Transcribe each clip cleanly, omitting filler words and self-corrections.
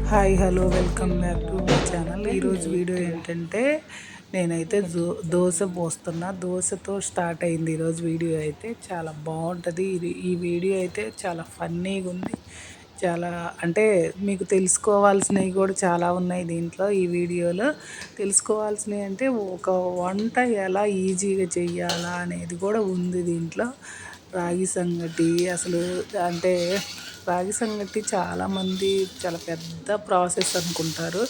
Hi hello welcome back to my channel. ఈరోజు video ఏంటంటే నేనైతే దోశ పోస్తున్నా. దోశతో స్టార్ట్ అయింది ఈరోజు వీడియో. అయితే చాలా బాగుంటుంది ఈ వీడియో. అయితే చాలా ఫన్నీగా ఉంది. చాలా అంటే మీకు తెలుసుకోవాల్సినవి కూడా చాలా ఉన్నాయి దీంట్లో. ఈ వీడియోలో తెలుసుకోవాల్సినవి అంటే ఒక వంట ఎలా ఈజీగా చెయ్యాలా అనేది కూడా ఉంది దీంట్లో. రాగి సంగటి అసలు అంటే రాగి సంగటి చాలామంది చాలా పెద్ద ప్రాసెస్ అనుకుంటారు.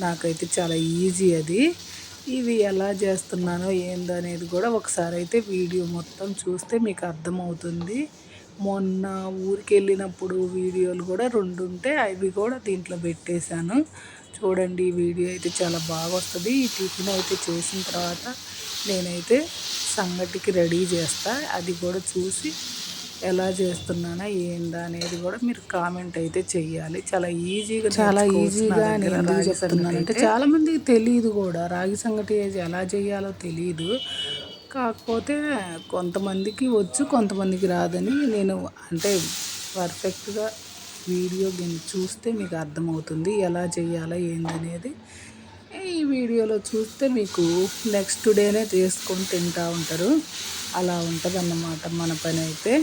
నాకైతే చాలా ఈజీ అది. ఇవి ఎలా చేస్తున్నానో ఏందో అనేది కూడా ఒకసారి అయితే వీడియో మొత్తం చూస్తే మీకు అర్థమవుతుంది. మొన్న ఊరికి వెళ్ళినప్పుడు వీడియోలు కూడా 2 ఉంటే అవి కూడా దీంట్లో పెట్టేశాను. చూడండి, ఈ వీడియో అయితే చాలా బాగా వస్తుంది. ఈ టిఫిన్ అయితే చేసిన తర్వాత నేనైతే సంగటికి రెడీ చేస్తా. అది కూడా చూసి ఎలా చేస్తున్నానా ఏందా అనేది కూడా మీరు కామెంట్ అయితే చెయ్యాలి. చాలా ఈజీగా నేను ఎందుకు చెప్తున్నానంటే చాలామందికి తెలియదు కూడా, రాగి సంగటి ఎలా చేయాలో తెలియదు. కాకపోతే కొంతమందికి వచ్చు, కొంతమందికి రాదని నేను అంటే పర్ఫెక్ట్గా వీడియో చూస్తే మీకు అర్థమవుతుంది ఎలా చేయాలో ఏందనేది. ఈ వీడియోలో చూస్తే మీకు నెక్స్ట్ డేనే చేసుకొని తింటూ ఉంటారు. అలా ఉంటుందన్నమాట మన పని అయితే.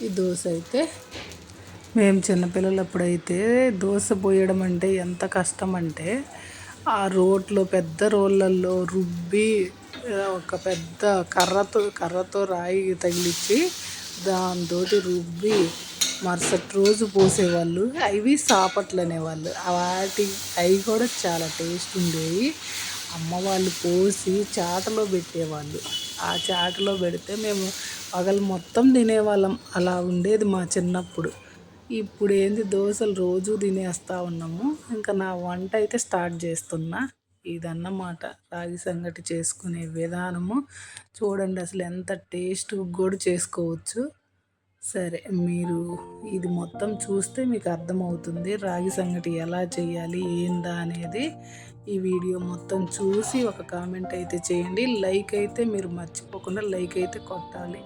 ఈ దోశ అయితే మేము చిన్నపిల్లలప్పుడైతే దోశ పోయడం అంటే ఎంత కష్టం అంటే ఆ రోట్లో పెద్ద రోళ్ళల్లో రుబ్బి ఒక పెద్ద కర్రతో రాయి తగిలించి దాంతో రుబ్బి మరుసటి రోజు పోసేవాళ్ళు. అవి సాపట్లు అనేవాళ్ళు. అవి కూడా చాలా టేస్ట్ ఉండేవి. అమ్మ వాళ్ళు పోసి చాటలో పెట్టేవాళ్ళు. ఆ చాటలో పెడితే మేము పగలు మొత్తం తినేవాళ్ళం. అలా ఉండేది మా చిన్నప్పుడు. ఇప్పుడు ఏంది దోశలు రోజు తినేస్తూ ఉన్నాము. ఇంకా నా వంట అయితే స్టార్ట్ చేస్తున్నా. ఇదన్నమాట రాగి సంగటి చేసుకునే విధానము. చూడండి అసలు ఎంత టేస్ట్ కూడా చేసుకోవచ్చు. సరే, మీరు ఇది మొత్తం చూస్తే మీకు అర్థమవుతుంది రాగి సంగటి ఎలా చేయాలి ఏందా అనేది. ఈ వీడియో మొత్తం చూసి ఒక కామెంట్ అయితే చేయండి. లైక్ అయితే మీరు మర్చిపోకుండా లైక్ అయితే కొట్టాలి.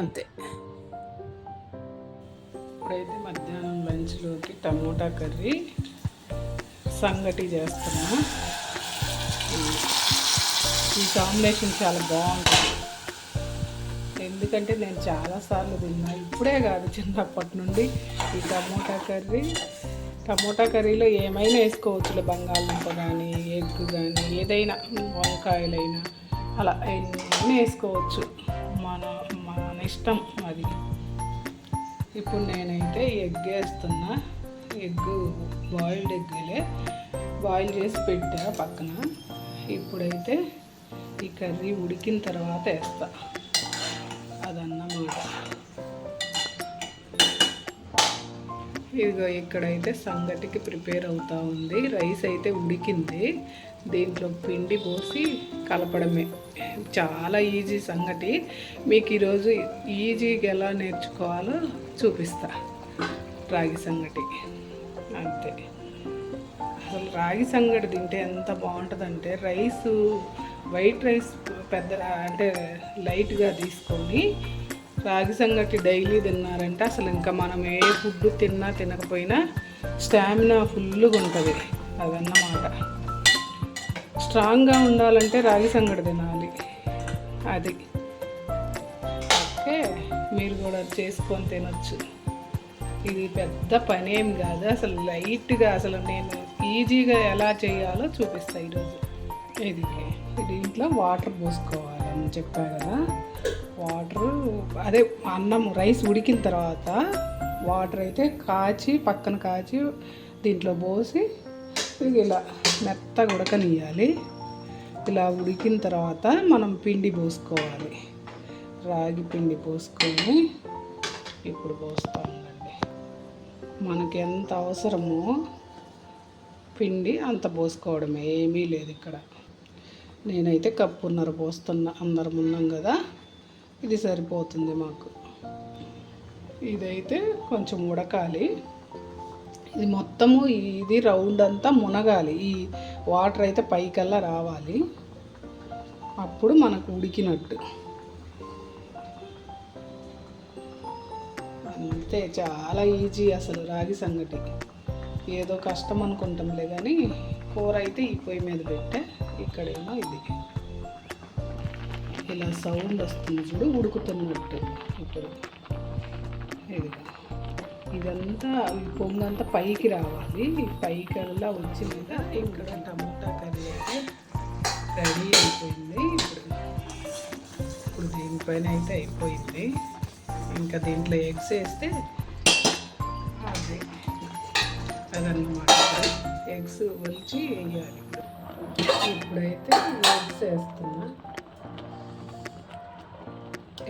అంతే. ఇప్పుడైతే మధ్యాహ్నం లంచ్లోకి టమోటా కర్రీ సంగటి చేస్తున్నా. ఈ కాంబినేషన్ చాలా బాగుంటుంది. ఎందుకంటే నేను చాలాసార్లు తిన్నా, ఇప్పుడే కాదు చిన్నప్పటి నుండి. ఈ టమోటా కర్రీలో ఏమైనా వేసుకోవచ్చులే, బంగాళదుంప కానీ ఎగ్ కానీ ఏదైనా, వంకాయలైనా అలా ఎన్ని వేసుకోవచ్చు. మన ఇష్టం అది. ఇప్పుడు నేనైతే ఎగ్ వేస్తున్నా. బాయిల్డ్ ఎగ్గులే బాయిల్ చేసి పెట్టా పక్కన. ఇప్పుడైతే ఈ కర్రీ ఉడికిన తర్వాత వేస్తా. అదన్నమాట. ఇదిగో ఇక్కడైతే సంగటికి ప్రిపేర్ అవుతూ ఉంది. రైస్ అయితే ఉడికింది. దీంట్లో పిండి పోసి కలపడమే. చాలా ఈజీ సంగటి. మీకు ఈరోజు ఈజీగా ఎలా నేర్చుకోవాలో చూపిస్తా. రాగి సంగటి అంతే. అసలు రాగి సంగటి తింటే ఎంత బాగుంటుందంటే, వైట్ రైస్ పెద్ద అంటే లైట్గా తీసుకొని రాగి సంగటి డైలీ తిన్నారంటే అసలు ఇంకా మనం ఏ ఫుడ్ తిన్నా తినకపోయినా స్టామినా ఫుల్గా ఉంటుంది. అదన్నమాట. స్ట్రాంగ్గా ఉండాలంటే రాగి సంగటి తినాలి. అది ఓకే. మీరు కూడా చేసుకొని తినొచ్చు. ఇది పెద్ద పని ఏం కాదు. అసలు లైట్గా అసలు నేను ఈజీగా ఎలా చేయాలో చూపిస్తాను ఈరోజు. దీంట్లో వాటర్ పోసుకోవాలని చెప్పా కదా. అదే అన్నం రైస్ ఉడికిన తర్వాత వాటర్ అయితే పక్కన కాచి దీంట్లో పోసి ఇలా మెత్తగా ఉడకనియాలి. ఇలా ఉడికిన తర్వాత మనం పిండి పోసుకోవాలి. రాగి పిండి పోసుకొని ఇప్పుడు పోస్తామండి. మనకి ఎంత అవసరమో పిండి అంత పోసుకోవడమే, ఏమీ లేదు ఇక్కడ. నేనైతే 1.5 కప్పు పోస్తున్నా. అందరం ఉన్నాం కదా, ఇది సరిపోతుంది మాకు. ఇదైతే కొంచెం ఉడకాలి. ఇది మొత్తము ఇది రౌండ్ అంతా మునగాలి. ఈ వాటర్ అయితే పైకల్లా రావాలి. అప్పుడు మనకు ఉడికినట్టు. అంతే. అంతే, చాలా ఈజీ అసలు రాగి సంగటి. ఏదో కష్టం అనుకుంటాంలే కానీ కూర అయితే ఈ పొయ్యి మీద పెట్టే. ఇక్కడేమో ఇది ఇలా సౌండ్ వస్తుంది చూడు, ఉడుకుతున్నట్టు. ఇప్పుడు ఇదంతా ఈ పొంగంతా పైకి రావాలి. పైకల్లా వచ్చినాక ఇక్కడ టమాటా కర్రీ అయితే రెడీ అయిపోయింది. ఇప్పుడు దీనిపైన అయితే అయిపోయింది. ఇంకా దీంట్లో ఎగ్స్ వేస్తే అదన్నమాట. ఎగ్స్ ఒలిచి వేయాలి. ఇప్పుడైతే ఎగ్స్ వేస్తున్నా.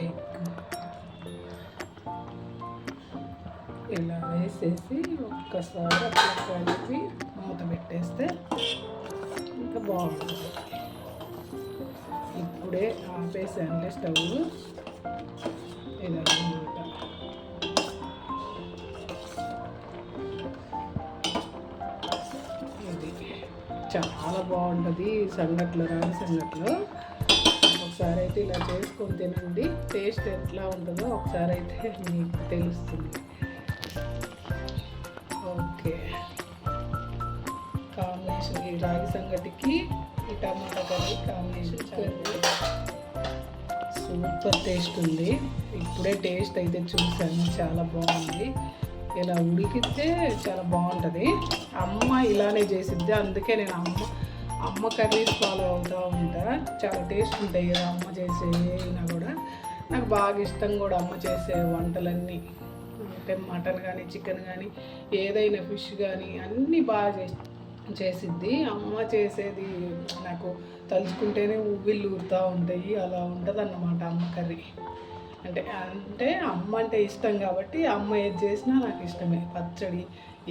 ఎగ్ ఇలా వేసేసి ఒక్కసారి అట్లా కలిపి మూత పెట్టేస్తే ఇంకా బాగుంటుంది. ఇప్పుడే ఆపేసానులే స్టవ్. ఇదన్నమాట. ఇది చాలా బాగుంటుంది సంగట్లో, రాగి సంగట్లో. ఒకసారి అయితే ఇలా చేసుకొని తినండి. టేస్ట్ ఎట్లా ఉంటుందో ఒకసారి అయితే మీకు తెలుస్తుంది. ఓకే, కాంబినేషన్ ఈ రాగి సంగటికి ఈ టమాటా కర్రీ కాంబినేషన్ సూపర్ టేస్ట్ ఉంది. ఇప్పుడే టేస్ట్ అయితే చూసాను, చాలా బాగుంది. ఇలా ఉడికితే చాలా బాగుంటుంది. అమ్మ ఇలానే చేసిద్ది, అందుకే నేను అమ్మ కర్రీస్ ఫాలో అవుతూ ఉంటా. చాలా టేస్ట్ ఉంటాయి కదా అమ్మ చేసేనా కూడా. నాకు బాగా ఇష్టం కూడా అమ్మ చేసే వంటలన్నీ. అంటే మటన్ కానీ, చికెన్ కానీ, ఏదైనా ఫిష్ కానీ అన్నీ బాగా చేసిద్ది. అమ్మ చేసేది నాకు తలుచుకుంటేనే ఉవ్విళ్ళు ఊరుతూ ఉంటాయి. అలా ఉంటుంది అన్నమాట అమ్మ కర్రీ. అంటే అమ్మ అంటే ఇష్టం కాబట్టి అమ్మ ఏది చేసినా నాకు ఇష్టమే. పచ్చడి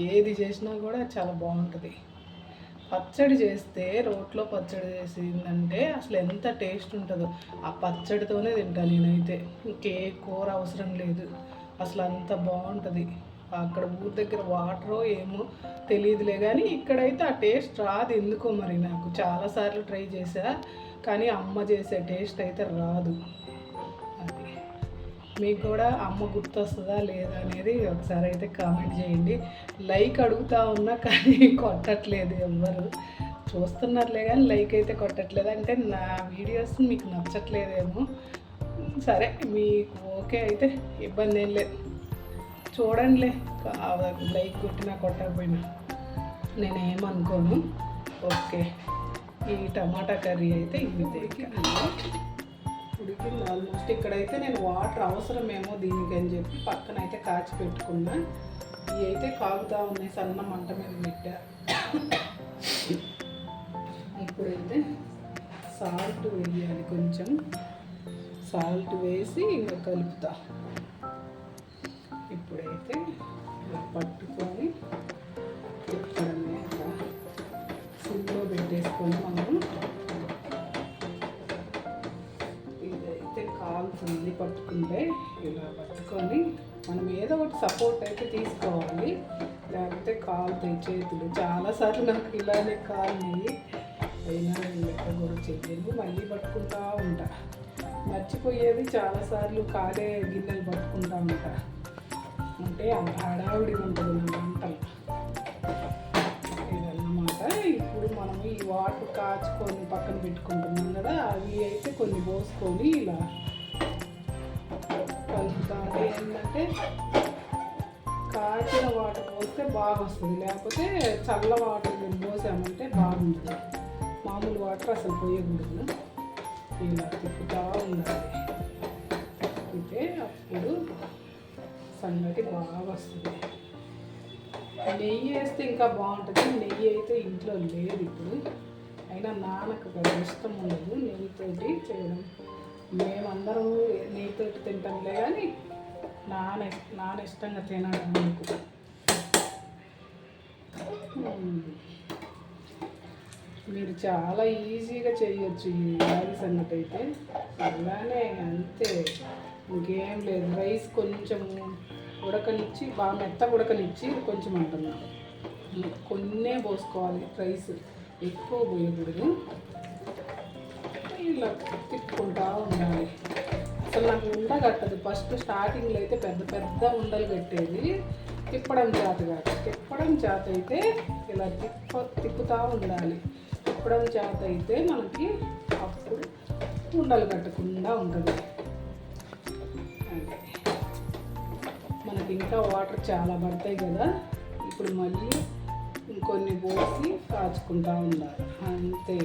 ఏది చేసినా కూడా చాలా బాగుంటుంది. పచ్చడి చేస్తే రోట్లో పచ్చడి చేసిందంటే అసలు ఎంత టేస్ట్ ఉంటుందో. ఆ పచ్చడితోనే తింటాను నేనైతే. ఇంకే కూర అవసరం లేదు. అసలు అంత బాగుంటుంది. అక్కడ ఊరి దగ్గర వాటరో ఏమో తెలియదులే కానీ ఇక్కడైతే ఆ టేస్ట్ రాదు ఎందుకో మరి. నాకు చాలాసార్లు ట్రై చేశా కానీ అమ్మ చేసే టేస్ట్ అయితే రాదు. అది మీకు కూడా అమ్మ గుర్తొస్తుందా లేదా అనేది ఒకసారి అయితే కామెంట్ చేయండి. లైక్ అడుగుతూ ఉన్నా కానీ కొట్టట్లేదు ఎవ్వరు. చూస్తున్నారులే కానీ లైక్ అయితే కొట్టట్లేదు. అంటే నా వీడియోస్ మీకు నచ్చట్లేదేమో. సరే, మీకు ఓకే అయితే ఇబ్బంది ఏం లేదు, చూడండిలే. లైక్ కొట్టినా కొట్టకపోయినా నేనేమనుకోను. ఓకే, ఈ టమాటా కర్రీ అయితే ఉడికింది ఆల్మోస్ట్. ఇక్కడైతే నేను వాటర్ అవసరమేమో దీనికి అని చెప్పి పక్కన అయితే కాచి పెట్టుకున్నా. ఇవి అయితే కాగుతూ ఉన్నాయి, సన్న మంట మీద పెట్టా. ఇప్పుడైతే సాల్ట్ వేయాలి. కొంచెం సాల్ట్ వేసి ఇంకా కలుపుతా. ఇప్పుడైతే పట్టుకొని తిప్పడమే, సిమ్లో పెట్టేసుకొని మనం ఇదైతే కాలుతుంది. పట్టుకుంటే ఇలా పట్టుకొని మనం ఏదో ఒకటి సపోర్ట్ అయితే తీసుకోవాలి, లేకపోతే కాలుతాయి చేతులు. చాలాసార్లు నాకు ఇలానే కాలినాయి, అయినా నేను లెక్క కూడా చెయ్యను. మళ్ళీ పట్టుకుంటా ఉంటా. మర్చిపోయేది చాలాసార్లు కాడే గిన్నెలు పట్టుకుంటా ఉంటా. అంటే అంత హడావిడి ఉంటుంది నా వంటలు. ఇదన్నమాట. ఇప్పుడు మనం ఈ వాటర్ కాచుకొని పక్కన పెట్టుకుంటున్నాం కదా, అవి అయితే కొన్ని పోసుకొని ఇలా కలుపుతా. ఏంటంటే కాచిన వాటర్ పోస్తే బాగా వస్తుంది, లేకపోతే చల్ల వాటర్ మేము పోసామంటే బాగుంటుంది. మామూలు వాటర్ అసలు పోయకూడదు. ఇలా తిప్పుతూ ఉండాలి. తిప్పితే అప్పుడు సంగటి బాగా వస్తుంది. నెయ్యి వేస్తే ఇంకా బాగుంటుంది. నెయ్యి అయితే ఇంట్లో లేదు ఇప్పుడు. అయినా నాన్నకు పెద్ద ఇష్టం ఉండదు నెయ్యితోటి చేయడం. మేమందరం నెయ్యితోటి తింటాంలే కానీ నాన్న ఇష్టంగా తినడం నాకు. మీరు చాలా ఈజీగా చేయొచ్చు ఈ రాగి సంగటి అయితే. అలానే అంతే, ఇంకేం లేదు. రైస్ కొంచెం ఉడకనిచ్చి, బాగా మెత్తగా ఉడకనిచ్చి కొంచెం అంటున్నాను, కొన్నే పోసుకోవాలి. రైస్ ఎక్కువ పోయకూడదు. ఇలా తిప్పుకుంటూ ఉండాలి. అసలు నాకు ఉండ కట్టదు. ఫస్ట్ స్టార్టింగ్లో అయితే పెద్ద పెద్ద ఉండలు కట్టేది. తిప్పడం చేత కాదు. తిప్పడం చేత అయితే ఇలా తిప్పుతూ ఉండాలి. తిప్పడం చేత అయితే మనకి అప్పుడు ఉండలు కట్టకుండా ఉంటుంది. అంటే మనకి ఇంకా వాటర్ చాలా పడతాయి కదా. ఇప్పుడు మళ్ళీ ఇంకొన్ని పోసి కాచుకుంటూ ఉండాలి అంతే.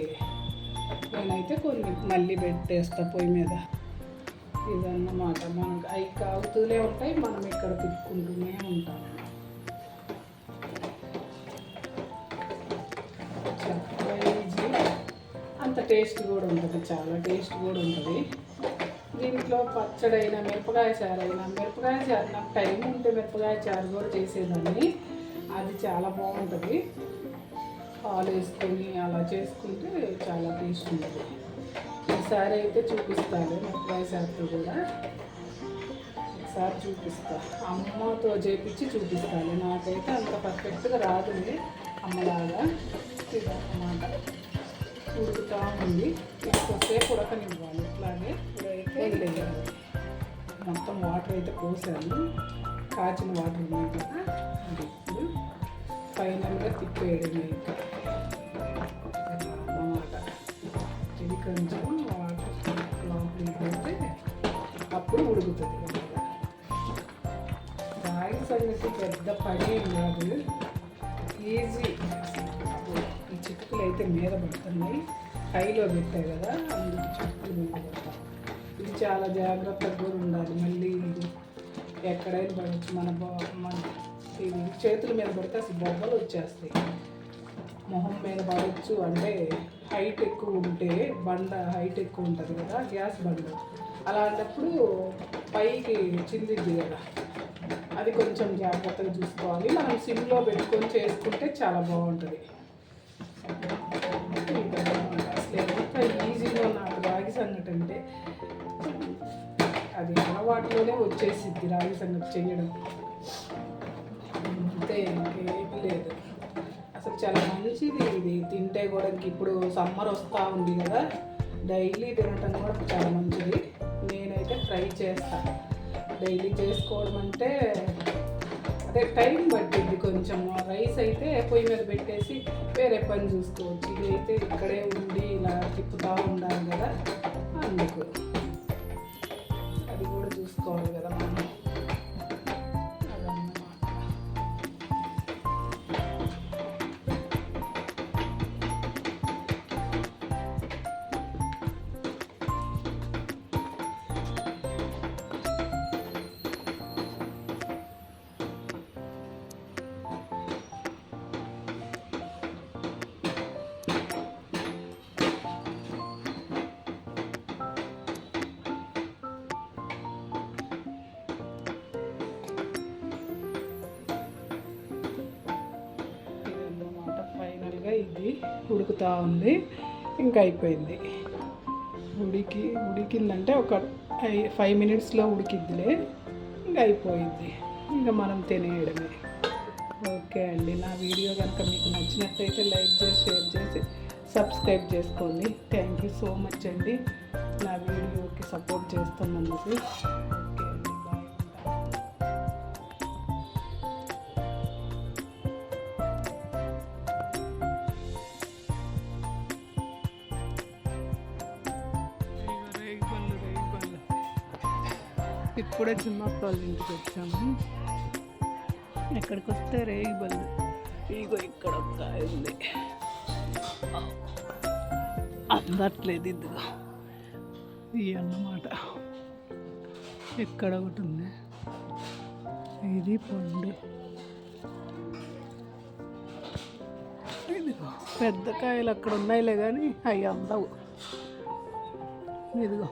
నేనైతే కొన్ని మళ్ళీ పెట్టేస్తా పొయ్యి మీద. ఇదన్నమాట. మనకు అవి కాగుతూనే ఉంటాయి, మనం ఇక్కడ తిప్పుకుంటూనే ఉంటాం. చాలా ఈజీ, అంత టేస్ట్ కూడా ఉంటుంది, చాలా టేస్ట్ కూడా ఉంటుంది. దీంట్లో పచ్చడైనా మిరపకాయ చారైనా, మిరపకాయ చారు నాకు టైం ఉంటే మిరపకాయ చారు కూడా చేసేదాన్ని. అది చాలా బాగుంటుంది. పాలు వేసుకొని అలా చేసుకుంటే చాలా టేస్ట్ ఉంటుంది. ఈసారి అయితే చూపిస్తాను మిరపకాయ చారుతో కూడా. ఒకసారి చూపిస్తా, అమ్మతో చేపించి చూపిస్తాను. నాకైతే అంత పర్ఫెక్ట్గా రాదు అమ్మలాగా. ఇదన్నమాట. ఉడుకుతూ ఉంది. ఇంకొసేపు ఉడకనివ్వాలి. ఇట్లాగే ఇప్పుడైతే వేయాలి. మొత్తం వాటర్ అయితే పోసాను. కాచిన వాటర్ ఉన్నాయి కదా, అది ఇప్పుడు ఫైనల్గా తిప్పేయడమే ఇంకా అన్నమాట. ఇది కొంచెం వాటర్ లోపలికి పోతే అప్పుడు ఉడుకుతుంది. రాగి సంగతి పెద్ద పని ఏం కాదు, ఈజీ. ఈ చిటుకులు అయితే మీద పడుతున్నాయి. హైలో పెట్టాయి కదా, అందుకు చిటుకులు మీద పడతాయి. ఇది చాలా జాగ్రత్తగా కూడా ఉండాలి. మళ్ళీ ఎక్కడైనా పడవచ్చు. మన ఇది చేతుల మీద పడితే అసలు బొబ్బలు వచ్చేస్తాయి. మొహం మీద పడవచ్చు. అంటే హైట్ ఎక్కువ ఉంటే, బండ హైట్ ఎక్కువ ఉంటుంది కదా, గ్యాస్ బండ, అలాంటప్పుడు పైకి చిందిద్ది కదా, అది కొంచెం జాగ్రత్తగా చూసుకోవాలి. మనం సిమ్లో పెట్టుకొని చేసుకుంటే చాలా బాగుంటుంది. అసలు ఎంత ఈజీగా నాకు రాగి సంగటి అంటే అది అలవాటులోనే వచ్చేసిద్ది. రాగి సంగటి చేయడం అంతే, ఇంకేమీ లేదు. అసలు చాలా మంచిది ఇది తింటే కూడా. ఇప్పుడు సమ్మర్ వస్తూ ఉంది కదా, డైలీ తినటం కూడా చాలా మంచిది. నేనైతే ట్రై చేస్తాను. డైలీ చేసుకోవడం అంటే అదే టైం పట్టింది కొంచెం. రైస్ అయితే పొయ్యి మీద పెట్టేసి వేరే పని చూసుకోవచ్చు. ఇది అయితే ఇక్కడే ఉండి ఇలా తిప్పుతూ ఉండాలి కదా, అందుకు అది కూడా చూసుకోవాలి కదా మనం. ఇది ఉడుకుతూ ఉంది. ఇంకా అయిపోయింది. ఉడికిందంటే ఒక 5 మినిట్స్లో ఉడికిద్దిలే, ఇంకా అయిపోయింది. ఇంకా మనం తినేయడమే. ఓకే అండి, నా వీడియో కనుక మీకు నచ్చినట్లయితే లైక్ చేసి, షేర్ చేసి, సబ్స్క్రైబ్ చేసుకోండి. థ్యాంక్ యూ సో మచ్ అండి నా వీడియోకి సపోర్ట్ చేస్తున్నందుకు. ఓకే అండి, బాయ్. ఇప్పుడే చిన్నప్ప వాళ్ళ ఇంటికి వచ్చాము. ఎక్కడికి వస్తే రేగి బళ్ళు. ఇగో ఇక్కడ ఒక కాయ ఉంది, అందట్లేదు. ఇదిగో ఇవి అన్నమాట. ఎక్కడ ఒకటి ఉంది, ఇది పండు. ఇదిగో పెద్ద కాయలు అక్కడ ఉన్నాయిలే కానీ అవి అందవు. ఇదిగో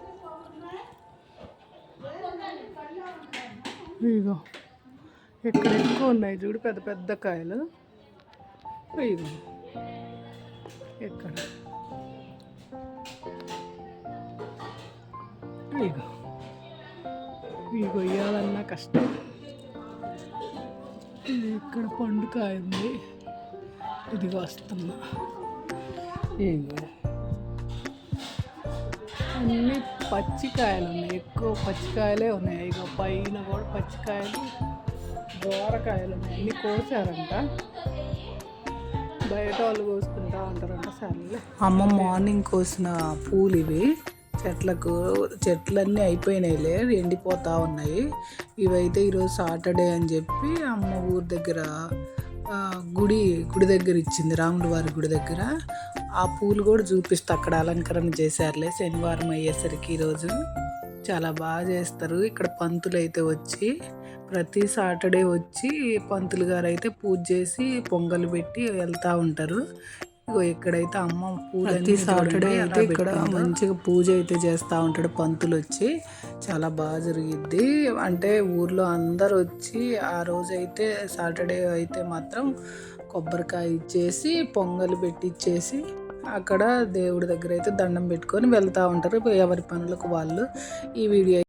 ఇదిగో ఇక్కడ ఎక్కువ ఉన్నాయి చూడు, పెద్ద పెద్ద కాయలు. ఇదిగో ఎక్కడ, ఇదిగో ఇవి కొయ్యాలన్నా కష్టం. ఇది ఇక్కడ పండుకాయ ఉంది. ఇదిగో వస్తున్నా. ఇదిగో అన్నీ పచ్చికాయలు ఉన్నాయి, ఎక్కువ పచ్చికాయలే ఉన్నాయి. ఇక పైన కూడా పచ్చికాయలు, దోరకాయలు ఉన్నాయి. అన్నీ కోసారంట, బయట వాళ్ళు కోసుకుంటా ఉంటారంట. సర్లే, అమ్మ మార్నింగ్ కోసిన పూలు ఇవి. చెట్లన్నీ అయిపోయినాయిలే, ఎండిపోతూ ఉన్నాయి. ఇవైతే ఈరోజు సాటర్డే అని చెప్పి అమ్మ ఊరి దగ్గర గుడి దగ్గర ఇచ్చింది, రాముల వారి గుడి దగ్గర. ఆ పూలు కూడా చూపిస్తా, అక్కడ అలంకరణ చేశారులే. శనివారం అయ్యేసరికి ఈరోజు చాలా బాగా చేస్తారు ఇక్కడ. పంతులు అయితే వచ్చి ప్రతి సాటర్డే వచ్చి పంతులు గారు అయితే పూజ చేసి పొంగలు పెట్టి వెళ్తూ ఉంటారు. ఇగో ఇక్కడైతే అమ్మ పూజ ప్రతి సాటర్డే అయితే ఇక్కడ మంచిగా పూజ అయితే చేస్తూ ఉంటాడు పంతులు వచ్చి. చాలా బాగా జరిగిద్ది. అంటే ఊర్లో అందరు వచ్చి ఆ రోజు అయితే సాటర్డే అయితే మాత్రం కొబ్బరికాయ ఇచ్చేసి పొంగలు పెట్టి ఇచ్చేసి అక్కడ దేవుడి దగ్గర అయితే దండం పెట్టుకొని వెళ్తూ ఉంటారు ఎవరి పనులకు వాళ్ళు. ఈ వీడియో